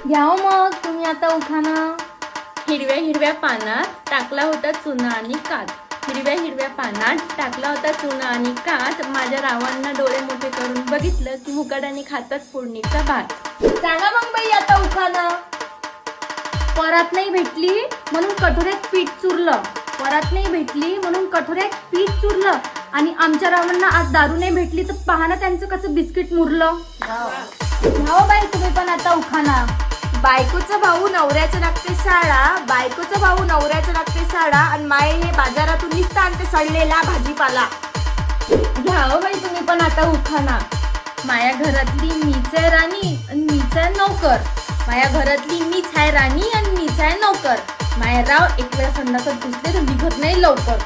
घ्या हो मग तुम्ही आता उखाणा. हिरव्या हिरव्या पानात टाकला होता चुना आणि कात. हिरव्या हिरव्या पानात टाकला होता चुना आणि कात. माझ्या रावांना डोळे मोठे करून बघितलं की मुकाट्याने खातात फोडणीचा भात. सांगा मग बाई आता उखाणा. परात नाही भेटली म्हणून कठोऱ्यात पीठ चुरलं. परात नाही भेटली म्हणून कठोऱ्यात पीठ चुरलं. आणि आमच्या रावांना आज दारू नाही भेटली तर पहा ना त्यांचं कसं बिस्किट मुरलं. घ्या बाई तुम्ही पण आता उखाणा. बायकोचा भाऊ नवऱ्याचं लागते शाळा. बायकोचा भाऊ नवऱ्याचं लागते शाळा. आणि माय हे बाजारातून निसता आणते सडलेला भाजीपाला. घ्या हो बाई तुम्ही पण आता उखाणा. माया घरातली मीच आहे राणी आणि मीच आहे नोकर. माया घरातली मीच आहे राणी आणि मीच आहे नोकर. माया राव एक वेळा संडासात घुसले तर निघत नाही लवकर.